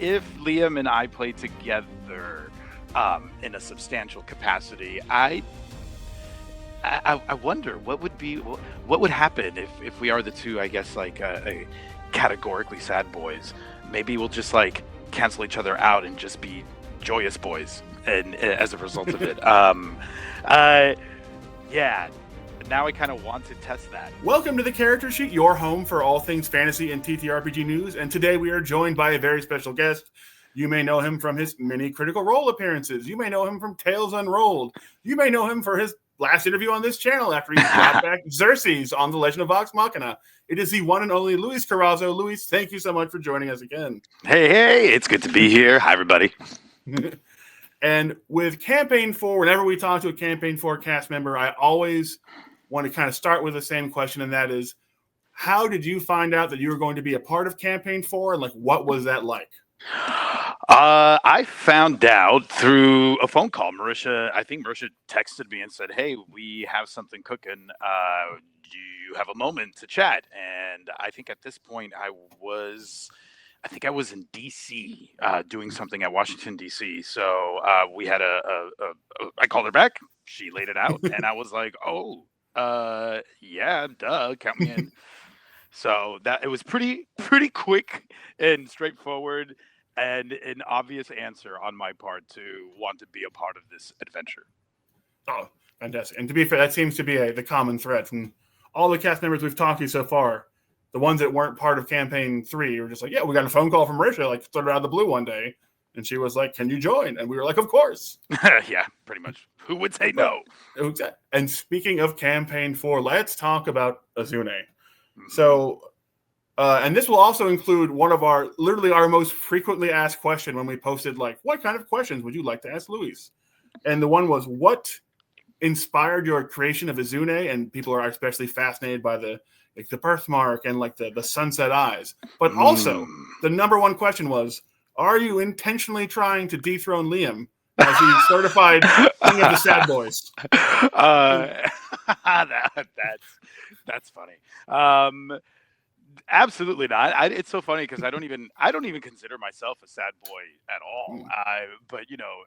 if Liam and I play together in a substantial capacity, I wonder what would happen if we are the two, I guess, like categorically sad boys. Maybe we'll just like cancel each other out and just be joyous boys, and as a result of it, yeah. Now I kind of want to test that. Welcome to the Character Sheet, your home for all things fantasy and TTRPG news. And today we are joined by a very special guest. You may know him from his many Critical Role appearances. You may know him from Tales Unrolled. You may know him for his last interview on this channel after he brought back Xerxus on The Legend of Vox Machina. It is the one and only Luis Carazo. Luis, thank you so much for joining us again. Hey, it's good to be here. Hi, everybody. And with Campaign 4, whenever we talk to a Campaign 4 cast member, I always want to kind of start with the same question, and that is, how did you find out that you were going to be a part of Campaign 4, and like, what was that like? I found out through a phone call. I think Marisha texted me and said, "Hey, we have something cooking. Do you have a moment to chat?" And I think at this point I was in DC doing something at Washington DC. So we had I called her back. She laid it out, and I was like, "Oh, yeah, duh, count me in." So that it was pretty quick and straightforward, and an obvious answer on my part to want to be a part of this adventure. Oh, fantastic. And to be fair, that seems to be the common thread from all the cast members we've talked to so far. The ones that weren't part of Campaign 3 were just like, yeah, we got a phone call from Marisha, like, sort of out of the blue one day. And she was like, "Can you join?" And we were like, "Of course." Yeah, pretty much. Who would say no? And speaking of Campaign 4, let's talk about Azune. Mm-hmm. So, and this will also include one of our most frequently asked question when we posted, like, what kind of questions would you like to ask Luis? And the one was, what inspired your creation of Azune? And people are especially fascinated by the birthmark and like the sunset eyes. But also, the number one question was, are you intentionally trying to dethrone Liam as the certified king of the sad boys? That's funny. Absolutely not. It's so funny because I don't even consider myself a sad boy at all. But you know,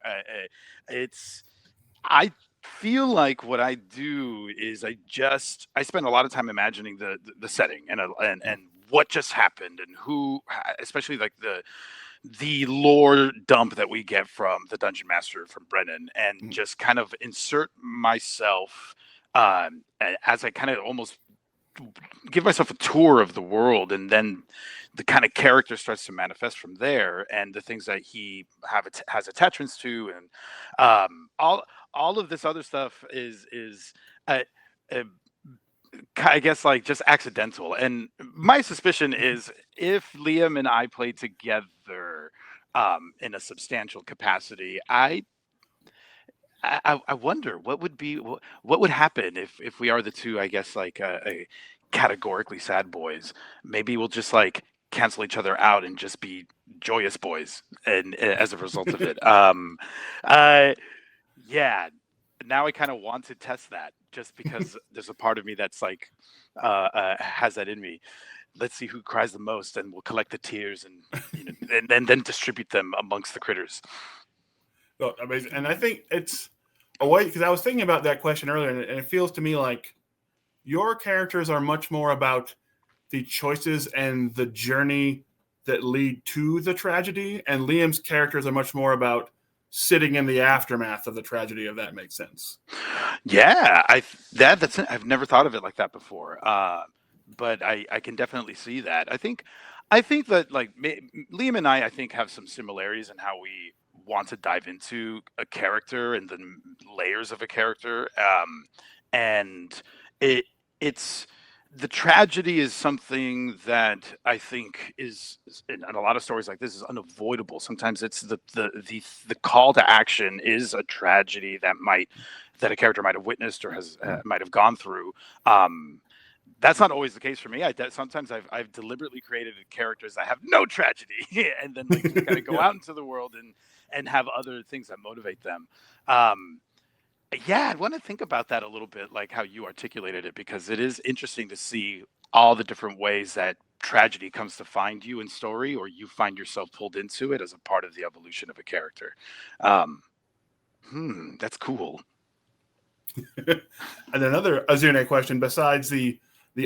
I feel like what I do is I spend a lot of time imagining the setting and what just happened and who, especially like the lore dump that we get from the Dungeon Master, from Brennan, and just kind of insert myself as I kind of almost give myself a tour of the world, and then the kind of character starts to manifest from there, and the things that he has attachments to, and all of this other stuff is I guess like just accidental. And my suspicion is if Liam and I play together in a substantial capacity, I wonder what would happen if we are the two, I guess, like a categorically sad boys. Maybe we'll just like cancel each other out and just be joyous boys, and as a result of it, yeah. Now I kind of want to test that, just because there's a part of me that's like has that in me. Let's see who cries the most, and we'll collect the tears and and then distribute them amongst the critters. Oh, amazing. And I think it's a way, because I was thinking about that question earlier, and it feels to me like your characters are much more about the choices and the journey that lead to the tragedy, and Liam's characters are much more about sitting in the aftermath of the tragedy, if that makes sense. Yeah, I've never thought of it like that before, but I can definitely see that. I think that like Liam and I think have some similarities in how we want to dive into a character and the layers of a character, and it's the tragedy is something that I think is in a lot of stories like this is unavoidable. Sometimes it's the call to action is a tragedy that a character might have witnessed or has might have gone through. That's not always the case for me. Sometimes I've deliberately created characters that have no tragedy, and then like just kind of go out into the world and have other things that motivate them. Yeah, I want to think about that a little bit, like how you articulated it, because it is interesting to see all the different ways that tragedy comes to find you in story, or you find yourself pulled into it as a part of the evolution of a character. Um, that's cool. And another Azune question, besides the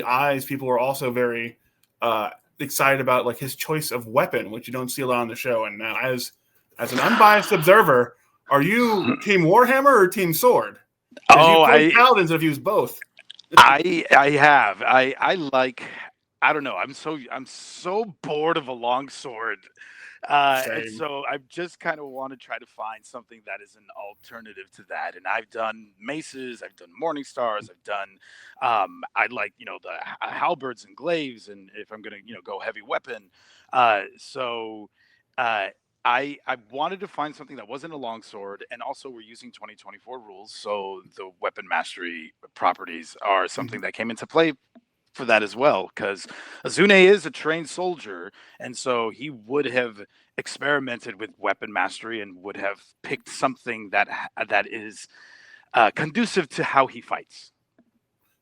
eyes, people are also very excited about like his choice of weapon, which you don't see a lot on the show. And now, as an unbiased observer, are you Team Warhammer or Team Sword? Because you play Paladins that have used both. I have. I like. I don't know. I'm so bored of a longsword. And so I just kind of want to try to find something that is an alternative to that. And I've done maces, I've done morning stars, I've done, I like, the halberds and glaives. And if I'm going to, go heavy weapon. So I wanted to find something that wasn't a longsword, and also we're using 2024 rules, so the weapon mastery properties are something that came into play for that as well, because Azune is a trained soldier, and so he would have experimented with weapon mastery and would have picked something that is conducive to how he fights.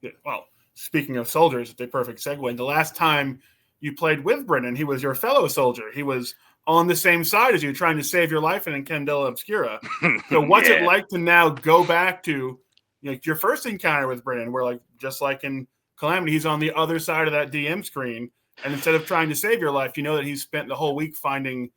Yeah, well, speaking of soldiers, it's a perfect segue. The last time you played with Brennan, he was your fellow soldier. He was on the same side as you, trying to save your life in Candela Obscura. So what's it like to now go back to your first encounter with Brennan, where just like in Calamity, he's on the other side of that DM screen, and instead of trying to save your life, that he's spent the whole week finding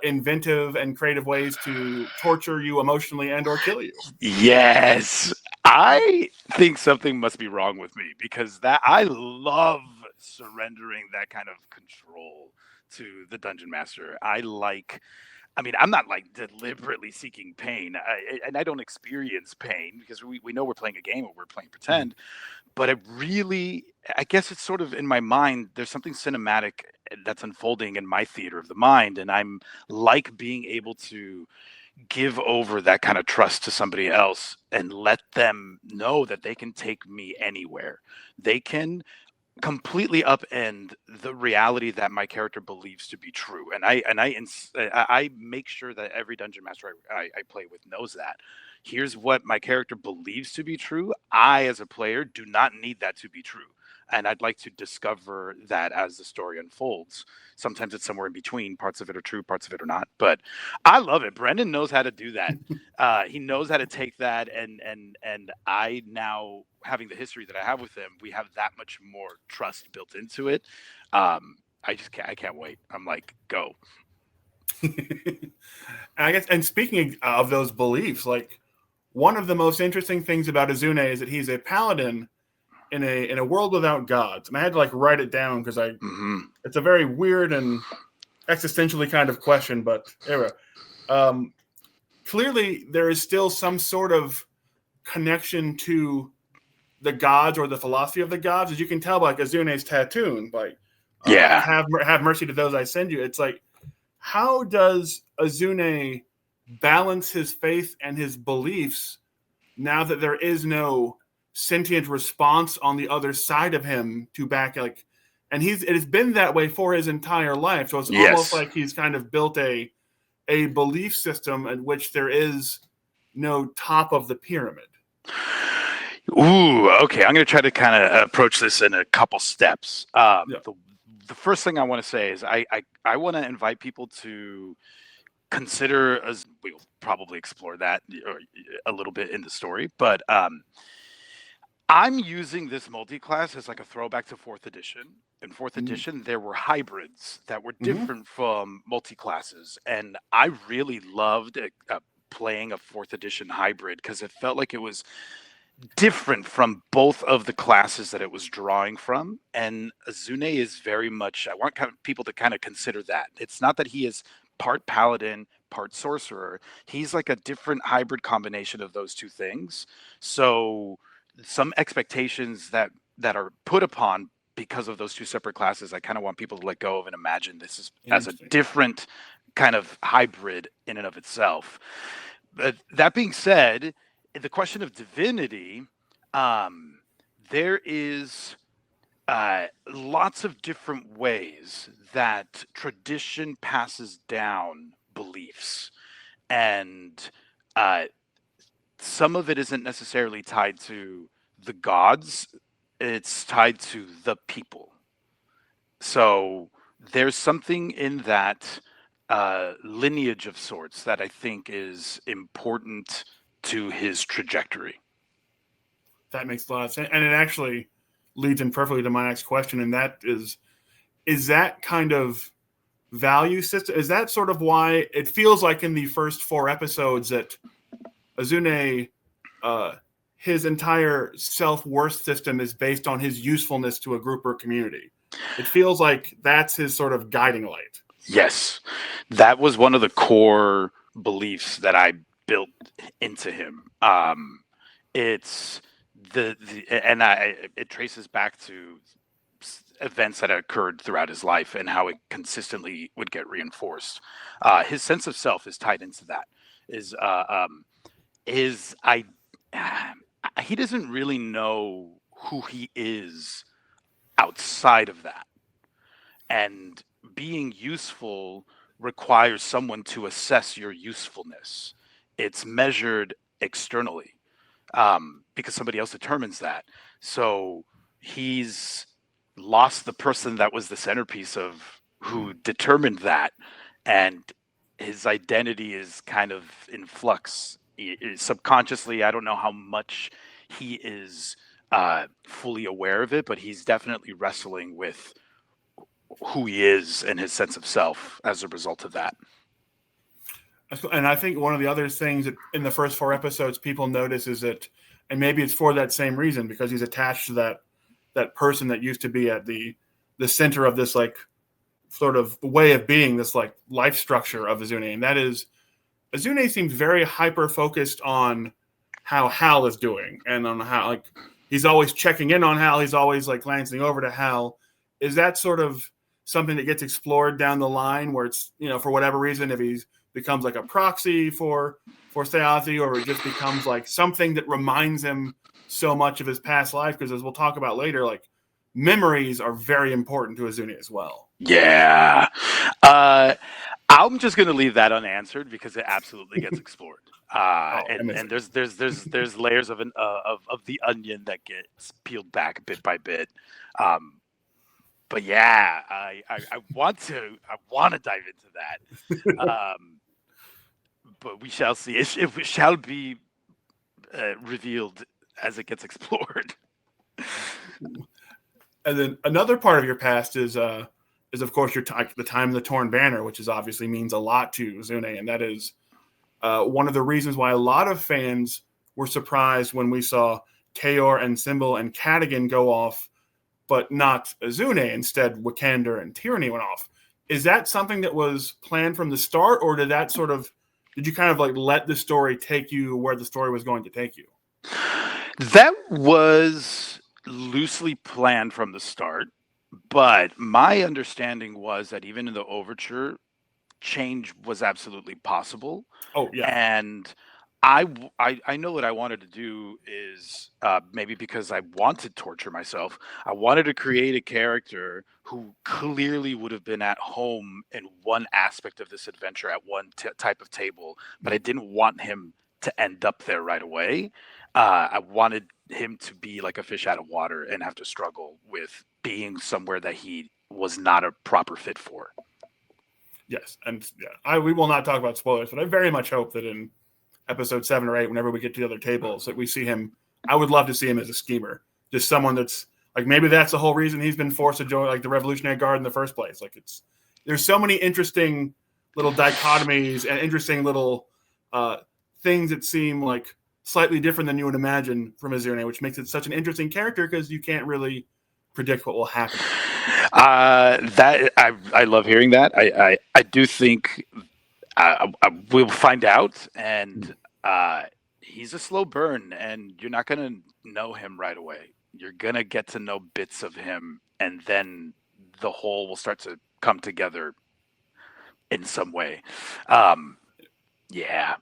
inventive and creative ways to torture you emotionally and or kill you. Yes. I think something must be wrong with me, because I love surrendering that kind of control to the dungeon master. I'm not deliberately seeking pain, and I don't experience pain, because we know we're playing a game or we're playing pretend. But I guess it's sort of in my mind, there's something cinematic that's unfolding in my theater of the mind. And I'm like being able to give over that kind of trust to somebody else and let them know that they can take me anywhere. They can completely upend the reality that my character believes to be true, and I make sure that every dungeon master I play with knows that. Here's what my character believes to be true. I, as a player, do not need that to be true, and I'd like to discover that as the story unfolds. Sometimes it's somewhere in between. Parts of it are true, parts of it are not. But I love it. Brendan knows how to do that. He knows how to take that, and I now, having the history that I have with him, we have that much more trust built into it. I can't wait. I'm like, go. I guess, and speaking of those beliefs, one of the most interesting things about Azune is that he's a paladin in a world without gods. And I had to write it down because it's a very weird and existentially kind of question, but anyway. Clearly there is still some sort of connection to the gods or the philosophy of the gods, as you can tell by Azune's tattoo. Have mercy to those I send you. It's how does Azune balance his faith and his beliefs now that there is no sentient response on the other side of him to back and it has been that way for his entire life. So it's almost like he's kind of built a belief system in which there is no top of the pyramid. Ooh, okay. I'm going to try to kind of approach this in a couple steps. The first thing I want to say is I want to invite people to consider, as we'll probably explore that a little bit in the story, but I'm using this multi-class as a throwback to 4th edition. In 4th edition, there were hybrids that were different from multi-classes, and I really loved playing a 4th edition hybrid because it felt like it was different from both of the classes that it was drawing from. And Azune is very much, I want people to kind of consider that. It's not that he is part paladin, part sorcerer. He's a different hybrid combination of those two things. So some expectations that are put upon because of those two separate classes, I kind of want people to let go of and imagine this is as a different kind of hybrid in and of itself. But that being said, the question of divinity, there is lots of different ways that tradition passes down beliefs, and some of it isn't necessarily tied to the gods it's tied to the people. So there's something in that lineage of sorts that I think is important to his trajectory. That makes a lot of sense, and it actually leads in perfectly to my next question, and that is that kind of value system? Is that sort of why it feels like in the first 4 episodes that Azune, his entire self-worth system is based on his usefulness to a group or community? It feels like that's his sort of guiding light. Yes, that was one of the core beliefs that I built into him. It's and it traces back to events that occurred throughout his life and how it consistently would get reinforced. His sense of self is tied into that. Is his I he doesn't really know who he is outside of that, and being useful requires someone to assess your usefulness. It's measured externally, because somebody else determines that. So he's lost the person that was the centerpiece of who determined that, and his identity is kind of in flux. Subconsciously, I don't know how much he is fully aware of it, but he's definitely wrestling with who he is and his sense of self as a result of that. And I think one of the other things that in the first 4 episodes people notice is that, and maybe it's for that same reason, because he's attached to that person that used to be at the center of this like sort of way of being, this like life structure of Azune, and that is Azune seems very hyper focused on how Hal is doing, and on how like he's always checking in on Hal, he's always like glancing over to Hal. Is that sort of something that gets explored down the line, where it's, you know, for whatever reason, if he becomes like a proxy for Sayazi, or it just becomes like something that reminds him so much of his past life? Because as we'll talk about later, like memories are very important to Azune as well. Yeah. I'm just going to leave that unanswered because it absolutely gets explored. And there's layers of the onion that gets peeled back bit by bit. But yeah, I want to dive into that. But we shall see. It shall be revealed as it gets explored. And then another part of your past is of course the time of the Torn Banner, which is obviously means a lot to Azune, and that is one of the reasons why a lot of fans were surprised when we saw Kaor and Symbol and Cadigan go off, but not Azune. Instead, Wikander and Tyranny went off. Is that something that was planned from the start, or did you kind of like let the story take you where the story was going to take you? That was loosely planned from the start, but my understanding was that even in the overture, change was absolutely possible. Oh yeah, And I know what I wanted to do is, maybe because I wanted to torture myself, I wanted to create a character who clearly would have been at home in one aspect of this adventure at one type of table, but I didn't want him to end up there right away. I wanted him to be like a fish out of water and have to struggle with being somewhere that he was not a proper fit for. yes, and yeah, we will not talk about spoilers, but I very much hope that in episode 7 or 8, whenever we get to the other tables, that we see him. I would love to see him as a schemer, just someone that's like, maybe that's the whole reason he's been forced to join like the Revolutionary Guard in the first place. Like there's so many interesting little dichotomies and interesting little things that seem like slightly different than you would imagine from Azune, which makes it such an interesting character because you can't really predict what will happen. That I love hearing that. I do think we'll find out, and he's a slow burn, and you're not gonna know him right away. You're gonna get to know bits of him, and then the whole will start to come together in some way. Yeah.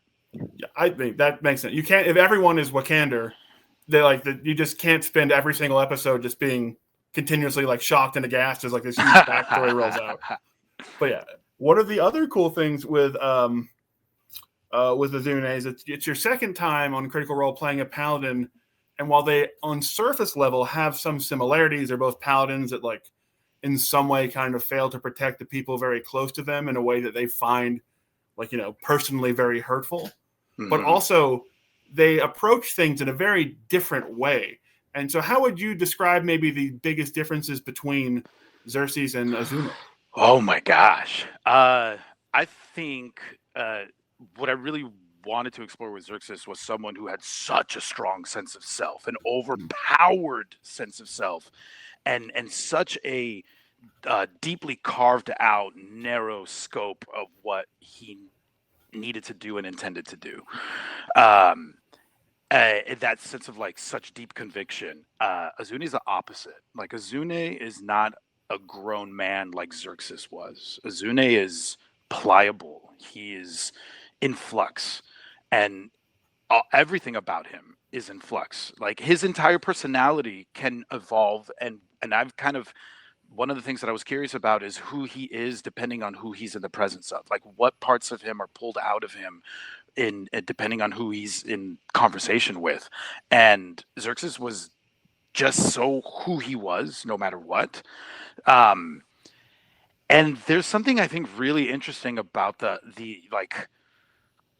Yeah, I think that makes sense. You can't, if everyone is Wikander, you just can't spend every single episode just being continuously like shocked and aghast as like this huge backstory rolls out. But yeah, one of the other cool things with Azune is it's your second time on Critical Role playing a paladin And while they, on surface level, have some similarities, they're both paladins that, like, in some way kind of fail to protect the people very close to them in a way that they find, like, personally very hurtful. Mm-hmm. But also, they approach things in a very different way. And so how would you describe maybe the biggest differences between Zerxus and Azune? Oh my gosh. I think what I really wanted to explore with Zerxus was someone who had such a strong sense of self, an overpowered sense of self, and such a deeply carved out, narrow scope of what he needed to do and intended to do. That sense of like such deep conviction. Azune is the opposite. Like Azune is not a grown man like Zerxus was. Azune is pliable. He is in flux, and everything about him is in flux. Like his entire personality can evolve, and I've kind of, one of the things that I was curious about is who he is depending on who he's in the presence of. Like what parts of him are pulled out of him in depending on who he's in conversation with. And Zerxus was just so who he was, no matter what. And there's something I think really interesting about the like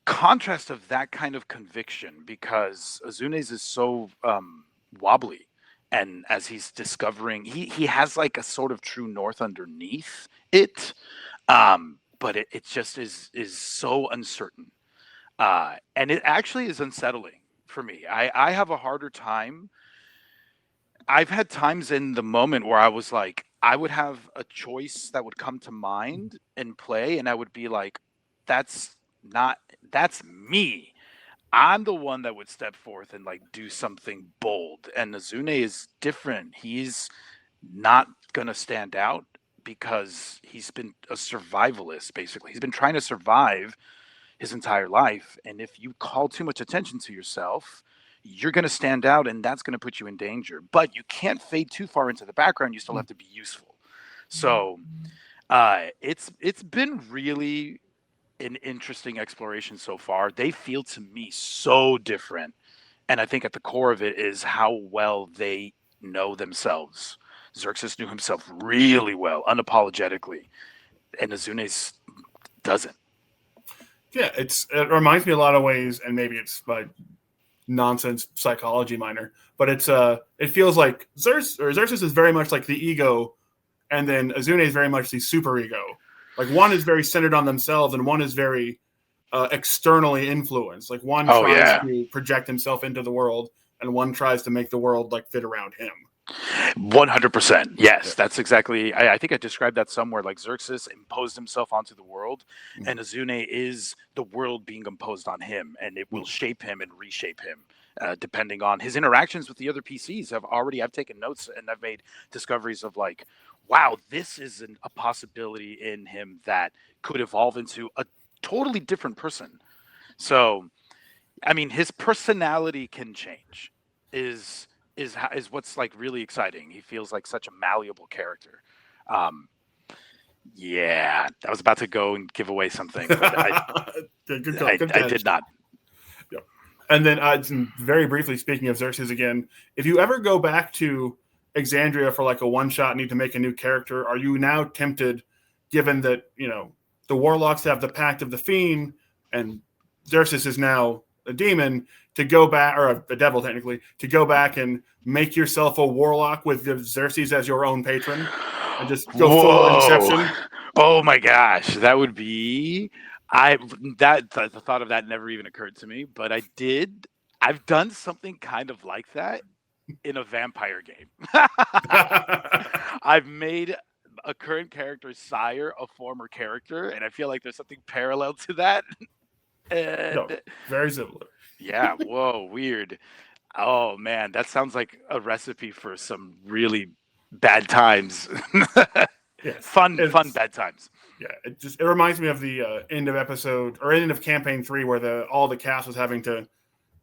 contrast of that kind of conviction, because Azune's is so wobbly, and as he's discovering, he has like a sort of true north underneath it, but it just is so uncertain, and it actually is unsettling for me. I have a harder time. I've had times in the moment where I was like, I would have a choice that would come to mind and play, and I would be like, that's me. I'm the one that would step forth and like do something bold. And Azune is different. He's not gonna stand out because he's been a survivalist, basically. He's been trying to survive his entire life. And if you call too much attention to yourself, you're going to stand out, and that's going to put you in danger. But you can't fade too far into the background. You still have to be useful. So it's been really an interesting exploration so far. They feel to me so different. And I think at the core of it is how well they know themselves. Zerxus knew himself really well, unapologetically. And Azune's doesn't. Yeah, it reminds me a lot of ways, and maybe it's my nonsense psychology minor, but it feels like Zerxus is very much like the ego, and then Azune is very much the super ego. Like one is very centered on themselves, and one is very externally influenced. Like one tries to project himself into the world, and one tries to make the world like fit around him. 100%. Yes, that's exactly. I think I described that somewhere. Like Zerxus imposed himself onto the world, and Azune is the world being imposed on him, and it will shape him and reshape him depending on his interactions with the other PCs. I've taken notes, and I've made discoveries of like, wow, this is a possibility in him that could evolve into a totally different person. So, I mean, his personality can change. Is what's like really exciting. He feels like such a malleable character. Yeah, I was about to go and give away something, but I did not. Yeah. And then very briefly, speaking of Zerxus again, if you ever go back to Exandria for like a one-shot and need to make a new character, are you now tempted, given that, the Warlocks have the Pact of the Fiend and Zerxus is now a demon, to go back, or a devil technically, to go back and make yourself a warlock with Xerxes as your own patron and just go full Inception? Oh my gosh, that would be the thought of that never even occurred to me, but I've done something kind of like that in a vampire game. I've made a current character's sire a former character, and I feel like there's something parallel to that. No, very similar. Yeah, whoa, weird. Oh man, that sounds like a recipe for some really bad times. Yes, fun bad times. Yeah, it reminds me of the end of campaign 3, where all the cast was having to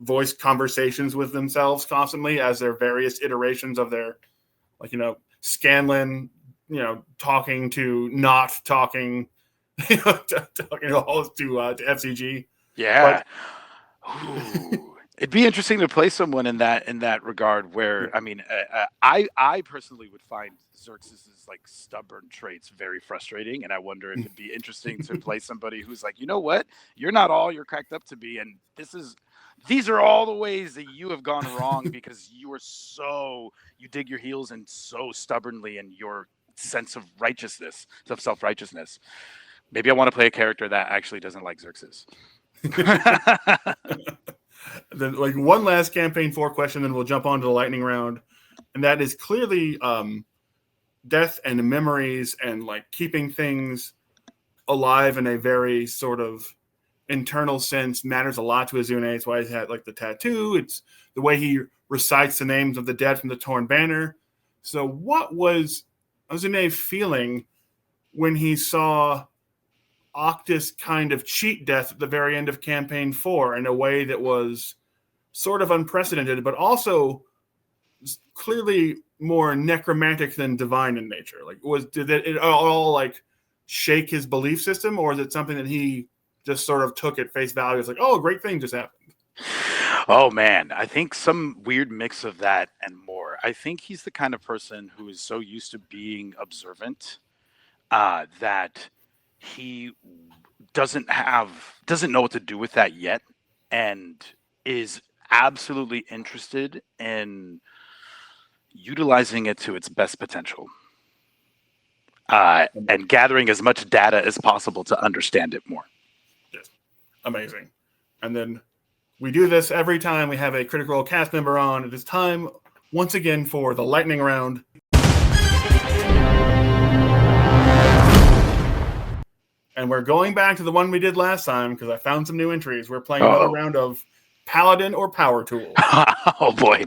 voice conversations with themselves constantly as their various iterations of their, like, Scanlan, talking to not talking, talking all to FCG. Yeah. It'd be interesting to play someone in that regard. Where I mean, I personally would find Zerxus's like stubborn traits very frustrating, and I wonder if it'd be interesting to play somebody who's like, you know what, you're not all you're cracked up to be, and these are all the ways that you have gone wrong because you dig your heels in so stubbornly in your sense of righteousness, of self-righteousness. Maybe I want to play a character that actually doesn't like Zerxus. Then, like, one last campaign 4 question, then we'll jump on to the lightning round, and that is clearly death and memories and like keeping things alive in a very sort of internal sense matters a lot to Azune. It's why he's had like the tattoo. It's the way he recites the names of the dead from the torn banner. So, what was Azune feeling when he saw Occtis kind of cheat death at the very end of campaign 4 in a way that was sort of unprecedented, but also clearly more necromantic than divine in nature? Like, did it all like shake his belief system, or is it something that he just sort of took at face value? It's like, oh, a great thing just happened. Oh man, I think some weird mix of that and more. I think he's the kind of person who is so used to being observant that he doesn't know what to do with that yet, and is absolutely interested in utilizing it to its best potential, and gathering as much data as possible to understand it more. Yes. Amazing. And then we do this every time we have a Critical Role cast member on. It is time once again for the lightning round. And we're going back to the one we did last time because I found some new entries. We're playing another round of Paladin or Power Tool. Oh boy.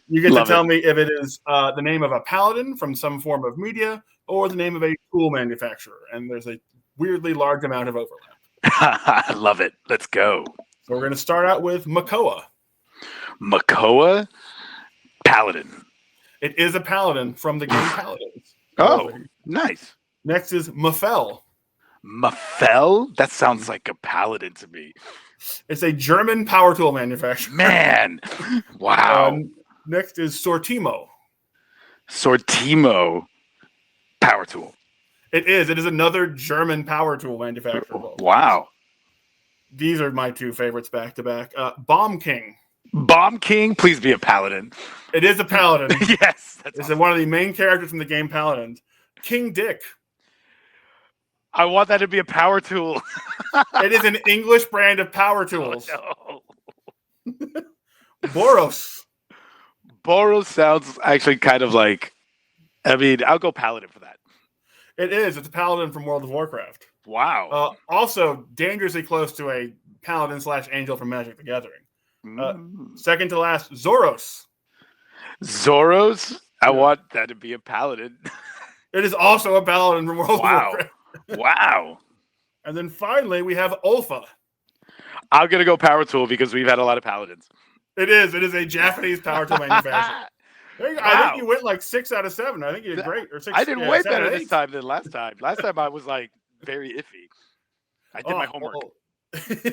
You get to tell me if it is the name of a paladin from some form of media or the name of a tool manufacturer. And there's a weirdly large amount of overlap. I love it. Let's go. So we're going to start out with Makoa. Makoa Paladin. It is a paladin from the game Paladins. Oh, nice. Next is Mafel. Mafel? That sounds like a paladin to me. It's a German power tool manufacturer. Man. Wow. Next is Sortimo. Sortimo power tool. It is another German power tool manufacturer. Wow. These are my two favorites back to back. Bomb King. Bomb King, please be a paladin. It is a paladin. Yes. It's awesome. One of the main characters from the game Paladins. King Dick. I want that to be a power tool. It is an English brand of power tools. Oh, no. Boros. Boros sounds actually kind of like, I mean, I'll go paladin for that. It is. It's a paladin from World of Warcraft. Wow. Also, dangerously close to a paladin / angel from Magic the Gathering. Second to last, Zoros. Zoros? I want that to be a paladin. It is also a paladin from World of Warcraft. Wow. And then finally, we have Olfa. I'm going to go power tool because we've had a lot of paladins. It is. It is a Japanese power tool manufacturer. Wow. I think you went like 6 out of 7. I think you did great. Or 6, I did way better this time than last time. Last time I was like very iffy. I did my homework.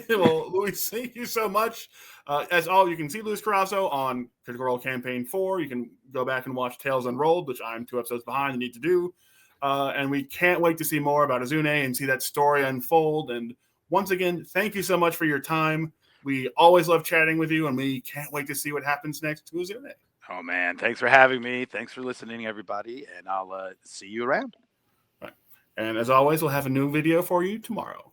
Well, Luis, thank you so much. You can see Luis Carazo on Critical Role Campaign 4. You can go back and watch Tales Unrolled, which I'm 2 episodes behind and need to do. And we can't wait to see more about Azune and see that story unfold. And once again, thank you so much for your time. We always love chatting with you, and we can't wait to see what happens next to Azune. Oh, man. Thanks for having me. Thanks for listening, everybody. And I'll see you around. Right. And as always, we'll have a new video for you tomorrow.